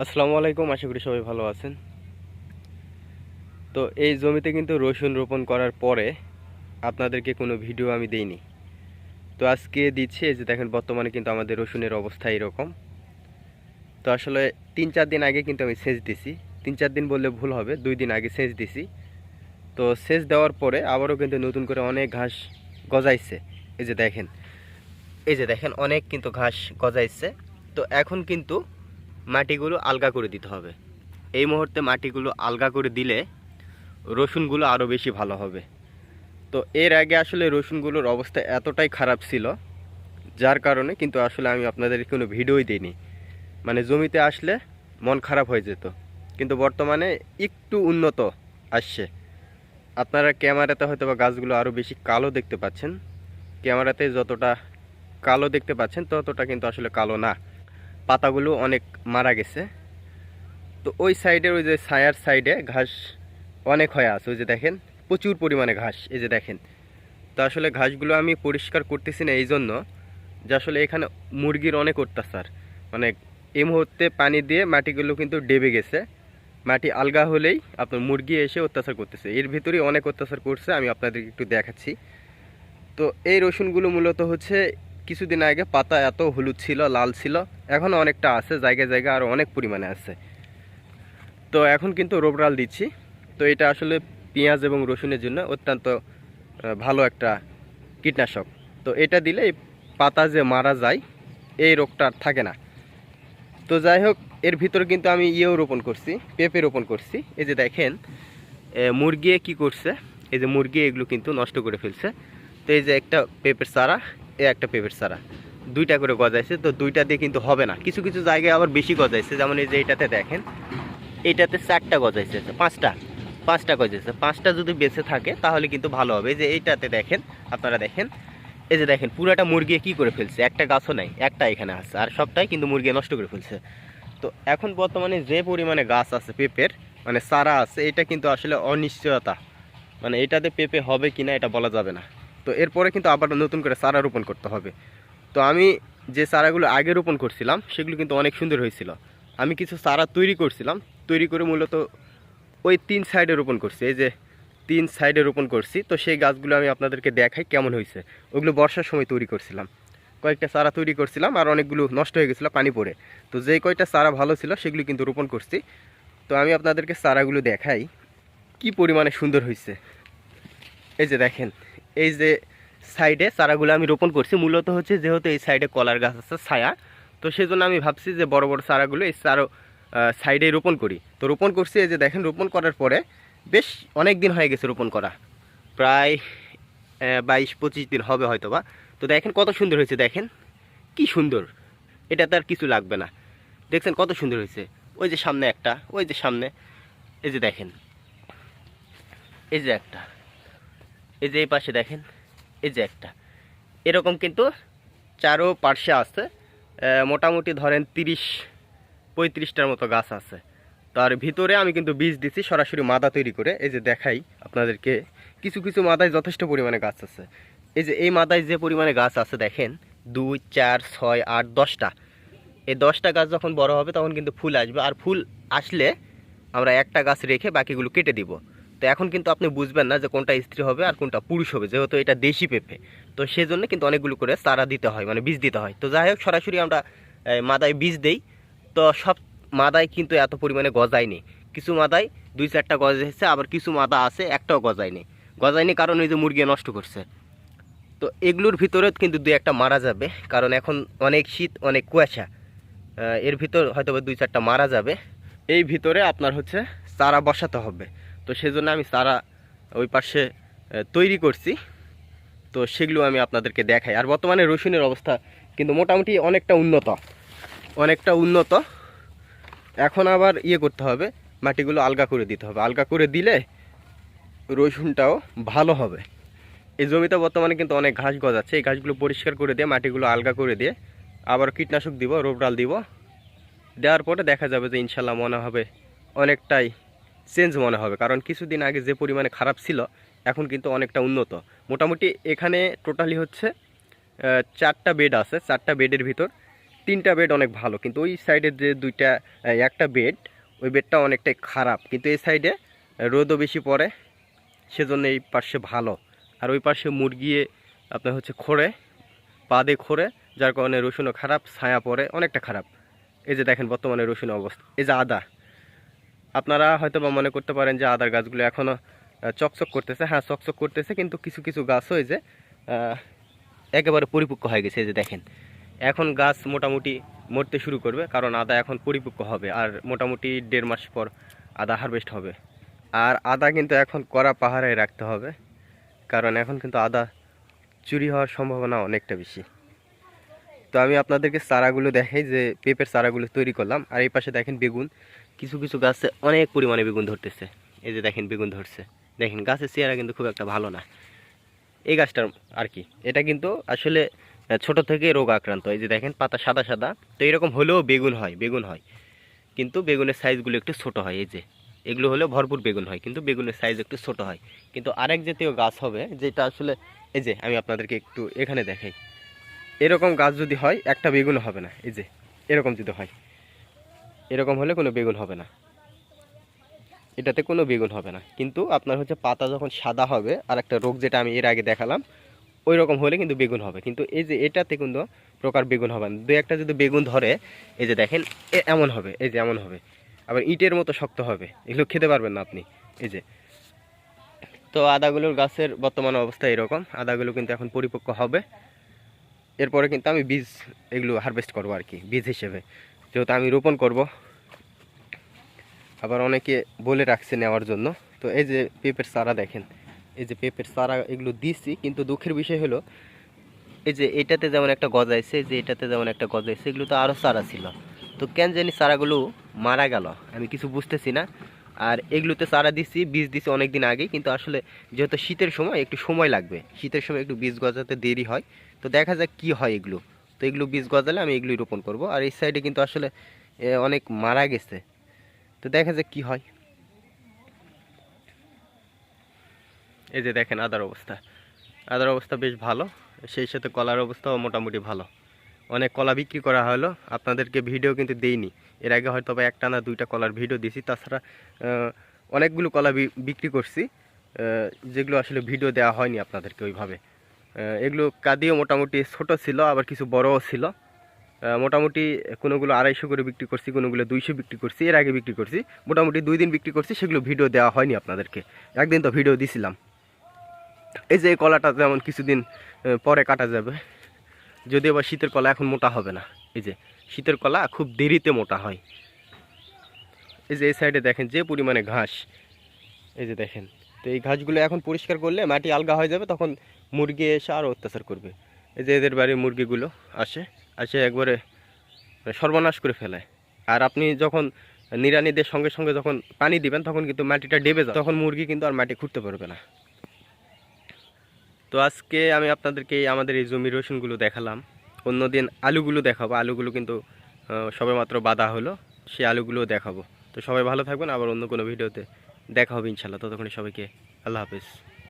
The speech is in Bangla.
আসসালামু আলাইকুম, আশা করি সবাই ভালো আছেন। তো এই জমিতে কিন্তু রসুন রোপণ করার পরে আপনাদেরকে কোনো ভিডিও আমি দেইনি। তো আজকে দিচ্ছি। এই যে দেখেন, বর্তমানে কিন্তু আমাদের রসুনের অবস্থা এরকম। তো আসলে 3-4 দিন আগে কিন্তু আমি সেচ দিছি। 3-4 দিন বললে ভুল হবে, 2 দিন আগে সেচ দিছি। তো সেচ দেওয়ার পরে আবারও কিন্তু নতুন করে অনেক ঘাস গজাইছে। এই যে দেখেন, এই যে দেখেন, অনেক কিন্তু ঘাস গজাইছে। তো এখন কিন্তু মাটিগুলো আলগা করে দিতে হবে। এই মুহূর্তে মাটিগুলো আলগা করে দিলে রসুনগুলো আরও বেশি ভালো হবে। তো এর আগে আসলে রসুনগুলোর অবস্থা এতটাই খারাপ ছিল, যার কারণে কিন্তু আসলে আমি আপনাদের কোনো ভিডিওই দিইনি। মানে জমিতে আসলে মন খারাপ হয়ে যেত। কিন্তু বর্তমানে একটু উন্নত আসছে। আপনারা ক্যামেরাতে হয়তো বা গাছগুলো আরও বেশি কালো দেখতে পাচ্ছেন। ক্যামেরাতে যতটা কালো দেখতে পাচ্ছেন ততটা কিন্তু আসলে কালো না। পাতাগুলো অনেক মারা গেছে। তো ওই সাইডে, ওই যে ছায়ার সাইডে ঘাস অনেক হয়ে আছে। ওই যে দেখেন, প্রচুর পরিমাণে ঘাস। এই যে দেখেন। তো আসলে ঘাসগুলো আমি পরিষ্কার করতেছি না এই জন্য যে আসলে এখানে মুরগির অনেক অত্যাচার। মানে এই মুহূর্তে পানি দিয়ে মাটিগুলো কিন্তু ডেবে গেছে। মাটি আলগা হলেই আপনার মুরগি এসে অত্যাচার করতেছে। এর ভিতরেই অনেক অত্যাচার করছে, আমি আপনাদেরকে একটু দেখাচ্ছি। তো এই রসুনগুলো মূলত হচ্ছে কিছুদিন আগে পাতা এত হলুদ ছিল, লাল ছিল, এখনও অনেকটা আছে, জায়গায় জায়গায় আরও অনেক পরিমাণে আছে। তো এখন কিন্তু রোবরাল দিচ্ছি। তো এটা আসলে পেঁয়াজ এবং রসুনের জন্য অত্যন্ত ভালো একটা কীটনাশক। তো এটা দিলে এই পাতা যে মারা যায়, এই রোগটা আর থাকে না। তো যাই হোক, এর ভিতরে কিন্তু আমি ইয়েও রোপণ করছি, পেঁপে রোপণ করছি। এই যে দেখেন, মুরগি কি করছে, এই যে মুরগি এগুলো কিন্তু নষ্ট করে ফেলছে। তো এই যে একটা পেঁপের চারা, একটা পেঁপের চারা, দুইটা করে গজাইছে। তো দুইটা দিয়ে কিন্তু হবে না, কিছু কিছু জায়গায় আবার বেশি গজাইছে। যেমন এই যে এইটাতে দেখেন, এইটাতে 4টা গজাইছে, 5টা গজাইছে। 5টা যদি বেঁচে থাকে তাহলে কিন্তু ভালো হবে। এই যে এইটাতে দেখেন, আপনারা দেখেন, এই যে দেখেন, পুরাটা মুরগি কি করে ফেলছে, একটা গাছও নাই, একটা এখানে আছে, আর সবটাই কিন্তু মুরগি নষ্ট করে ফেলছে। তো এখন বর্তমানে যে পরিমাণে গাছ আছে পেঁপের, মানে চারা আছে, এটা কিন্তু আসলে অনিশ্চয়তা। মানে এটাতে পেঁপে হবে কিনা এটা বলা যাবে না। তো এরপরে কিন্তু আবার নতুন করে চারা রোপণ করতে হবে। তো আমি যে চারাগুলো আগে রোপণ করছিলাম সেগুলো কিন্তু অনেক সুন্দর হয়েছিল। আমি কিছু চারা তৈরি করছিলাম, তৈরি করে মূলত ওই 3 সাইডে রোপণ করছি। এই যে 3 সাইডে রোপণ করছি। তো সেই গাছগুলো আমি আপনাদেরকে দেখাই কেমন হয়েছে। ওগুলো বর্ষার সময় তৈরি করছিলাম, কয়েকটা চারা তৈরি করছিলাম, আর অনেকগুলো নষ্ট হয়ে গেছিলো পানি পড়ে। তো যেই কয়টা চারা ভালো ছিল সেগুলো কিন্তু রোপণ করছি। তো আমি আপনাদেরকে চারাগুলো দেখাই কি পরিমাণে সুন্দর হয়েছে। এই যে দেখেন, এই যে সাইডে চারাগুলো আমি রোপণ করছি মূলত হচ্ছে, যেহেতু এই সাইডে কলার গাছ আছে ছায়া, তো সেই জন্য আমি ভাবছি যে বড় বড় চারাগুলো এই চারো সাইডে রোপণ করি। তো রোপণ করছি। এই যে দেখেন, রোপণ করার পরে বেশ অনেক দিন হয়ে গেছে রোপণ করা, প্রায় 22-25 দিন হবে হয়তো বা। তো দেখেন কত সুন্দর হয়েছে, দেখেন কি সুন্দর। এটাতে আর কিছু লাগবে না। দেখছেন কত সুন্দর হয়েছে। ওই যে সামনে একটা, ওই যে সামনে, এই যে দেখেন, এই যে একটা, এই যে এই পাশে দেখেন, এই যে একটা, এরকম কিন্তু চারো পার্শ্বে আছে। মোটামুটি ধরেন 30-35টার মতো গাছ আছে। তার ভিতরে আমি কিন্তু বীজ দিচ্ছি সরাসরি মাদা তৈরি করে। এই যে দেখাই আপনাদেরকে, কিছু কিছু মাদায় যথেষ্ট পরিমাণে গাছ আছে। এই যে এই মাদায় যে পরিমাণে গাছ আছে দেখেন, 2, 4, 6, 8, 10টা। এই 10টা গাছ যখন বড় হবে তখন কিন্তু ফুল আসবে, আর ফুল আসলে আমরা একটা গাছ রেখে বাকিগুলো কেটে দিব। তো এখন কিন্তু আপনি বুঝবেন না যে কোনটা স্ত্রী হবে আর কোনটা পুরুষ হবে, যেহেতু এটা দেশি পেঁপে। তো সেজন্য কিন্তু অনেকগুলো করে চারা দিতে হয়, মানে বীজ দিতে হয়। তো যাই হোক, সরাসরি আমরা মাদায় বীজ দেই। তো সব মাদায় কিন্তু এত পরিমাণে গজায়নি। কিছু মাদায় 2-4টা গজাইছে, আবার কিছু মাদা আছে একটাও গজায়নি কারণ ওই যে মুরগি নষ্ট করছে। তো এগুলোর ভিতরে কিন্তু 2-1টা মারা যাবে, কারণ এখন অনেক শীত, অনেক কুয়াশা। এর ভিতর হয়তো 2-4টা মারা যাবে। এই ভিতরে আপনার হচ্ছে চারা বসাতে হবে। তো সেজন্য আমি চারা ওই পাশে তৈরি করছি। তো সেগুলো আমি আপনাদেরকে দেখাই। আর বর্তমানে রসুনের অবস্থা কিন্তু মোটামুটি অনেকটা উন্নত। এখন আবার ইয়ে করতে হবে, মাটিগুলো আলগা করে দিতে হবে। আলগা করে দিলে রসুনটাও ভালো হবে। এই জমিতে বর্তমানে কিন্তু অনেক ঘাস গজাচ্ছে। এই ঘাসগুলো পরিষ্কার করে দিয়ে, মাটিগুলো আলগা করে দিয়ে আবার কীটনাশক দিব, রোবরাল দিব। দেওয়ার পরে দেখা যাবে যে ইনশাল্লাহ মনে হবে অনেকটাই চেঞ্জ মনে হবে। কারণ কিছুদিন আগে যে পরিমাণে খারাপ ছিল, এখন কিন্তু অনেকটা উন্নত। মোটামুটি এখানে টোটালি হচ্ছে 4টা বেড আছে। 4টা বেডের ভিতর তিনটা বেড অনেক ভালো, কিন্তু ওই সাইডের যে দুইটা একটা বেড, ওই বেডটা অনেকটাই খারাপ। কিন্তু এই সাইডে রোদও বেশি পড়ে, সেজন্য এই পাশে ভালো। আর ওই পাশে মুরগি আপনার হচ্ছে খোঁড়ে, পা দিয়ে খোঁড়ে, যার কারণে রসুনও খারাপ, ছায়া পড়ে, অনেকটা খারাপ। এই যে দেখেন বর্তমানে রসুনের অবস্থা। এই যে আদা, আপনারা হয়তো বা মনে করতে পারেন যে আদার গাছগুলো এখনও চকচক করতেছে। হ্যাঁ, চকচক করতেছে, কিন্তু কিছু কিছু গাছ হয়ে যে একেবারে পরিপক্ক হয়ে গেছে। এই যে দেখেন এখন গাছ মোটামুটি মরতে শুরু করবে, কারণ আদা এখন পরিপক্ক হবে, আর মোটামুটি 1.5 মাস পর আদা হারভেস্ট হবে। আর আদা কিন্তু এখন কড়া পাহারায় রাখতে হবে, কারণ এখন কিন্তু আদা চুরি হওয়ার সম্ভাবনা অনেকটা বেশি। তো আমি আপনাদেরকে চারাগুলো দেখাই, যে পেঁপের চারাগুলো তৈরি করলাম। আর এই পাশে দেখেন বেগুন, কিছু কিছু গাছে অনেক পরিমাণে বেগুন ধরতেছে। এই যে দেখেন বেগুন ধরছে, দেখেন গাছের চেহারা কিন্তু খুব একটা ভালো না এই গাছটার আর কি। এটা কিন্তু আসলে ছোট থেকে রোগ আক্রান্ত। এই যে দেখেন পাতা সাদা সাদা, তো এরকম হলেও বেগুন হয়, কিন্তু বেগুনের সাইজগুলো একটু ছোট হয়। এই যে এগুলো হলেও ভরপুর বেগুন হয়, কিন্তু বেগুনের সাইজ একটু ছোট হয়। কিন্তু আরেক জাতীয় গাছ হবে যেটা আসলে, এই যে আমি আপনাদেরকে একটু এখানে দেখাই, এরকম গাছ যদি হয় একটা বেগুন হবে না। এই যে এরকম যদি হয়, এরকম হলে কোনো বেগুন হবে না, এটাতে কোনো বেগুন হবে না। কিন্তু আপনার হচ্ছে পাতা যখন সাদা হবে, আর একটা রোগ যেটা আমি এর আগে দেখালাম, ওই রকম হলে কিন্তু বেগুন হবে। কিন্তু এই যে এটাতে কোনো প্রকার বেগুন হবে না। দু একটা যদি বেগুন ধরে, এই যে দেখেন এমন হবে, এই যে এমন হবে, আবার ইটের মতো শক্ত হবে, এগুলো খেতে পারবেন না আপনি। এই যে, তো আদাগুলোর গাছের বর্তমান অবস্থা এরকম। আদাগুলো কিন্তু এখন পরিপক্ক হবে, এরপরে কিন্তু আমি বীজ এগুলো হারভেস্ট করবো আর কি, বীজ হিসেবে, যেহেতু আমি রোপণ করব। আবার অনেকে বলে রাখছে নেওয়ার জন্য। তো এই যে পেঁপের চারা দেখেন, এই যে পেঁপের চারা এগুলো দিচ্ছি, কিন্তু দুঃখের বিষয় হলো এই যে এটাতে যেমন একটা গজাইছে, যে এটাতে যেমন একটা গজাইছে, এগুলো তো আরও চারা ছিল। তো কেন জানি চারাগুলো মারা গেল, আমি কিছু বুঝতেছি না। আর এগুলোতে চারা দিচ্ছি, বীজ দিচ্ছি অনেক দিন আগে, কিন্তু আসলে যেহেতু শীতের সময় একটু সময় লাগবে, শীতের সময় একটু বীজ গজাতে দেরি হয়। তো দেখা যাক কি হয় এগুলো। তো এগুলো বীজ গজালে আমি এগুলোই রোপণ করব। আর এই সাইডে কিন্তু আসলে অনেক মারা গেছে, তো দেখা যাক কি হয়। এই যে দেখেন আদার অবস্থা, আদার অবস্থা বেশ ভালো, সেই সাথে কলার অবস্থাও মোটামুটি ভালো। অনেক কলা বিক্রি করা হলো, আপনাদেরকে ভিডিও কিন্তু দেইনি। এর আগে হয়তো বা একটা না দুইটা কলার ভিডিও দিছি, তাছাড়া অনেকগুলো কলা বিক্রি করছি, যেগুলো আসলে ভিডিও দেওয়া হয়নি আপনাদেরকে ওইভাবে। এগুলো কাদিও মোটামুটি ছোট ছিল, আবার কিছু বড়ও ছিল। মোটামুটি কোনোগুলো 250 করে বিক্রি করছি, কোনোগুলো 200 বিক্রি করছি, এর আগে বিক্রি করছি। মোটামুটি 2 দিন বিক্রি করছি, সেগুলো ভিডিও দেওয়া হয়নি আপনাদেরকে। একদিন তো ভিডিও দিছিলাম। এই যে এই কলাটা যেমন কিছুদিন পরে কাটা যাবে, যদিও বা শীতের কলা এখন মোটা হবে না। এই যে শীতের কলা খুব দেরিতে মোটা হয়। এই যে এই সাইডে দেখেন যে পরিমাণে ঘাস, এই যে দেখেন। তো এই ঘাসগুলো এখন পরিষ্কার করলে মাটি আলগা হয়ে যাবে, তখন মুরগি এসে আরও অত্যাচার করবে। এই যে এদের বাড়ির মুরগিগুলো আসে আসে একবারে সর্বনাশ করে ফেলে। আর আপনি যখন নিড়ানিদের সঙ্গে সঙ্গে যখন পানি দিবেন, তখন কিন্তু মাটিটা ডেবে যায়, তখন মুরগি কিন্তু আর মাটি খুঁড়তে পারবে না। তো আজকে আমি আপনাদেরকে আমাদের এই জমির রসুনগুলো দেখালাম। অন্যদিন আলুগুলো দেখাবো, আলুগুলো কিন্তু সবেমাত্র বাঁধা হলো, সেই আলুগুলোও দেখাবো। তো সবাই ভালো থাকবেন, আবার অন্য কোনো ভিডিওতে দেখা হবে ইনশাল্লাহ। ততক্ষণে সবাইকে আল্লাহ হাফেজ।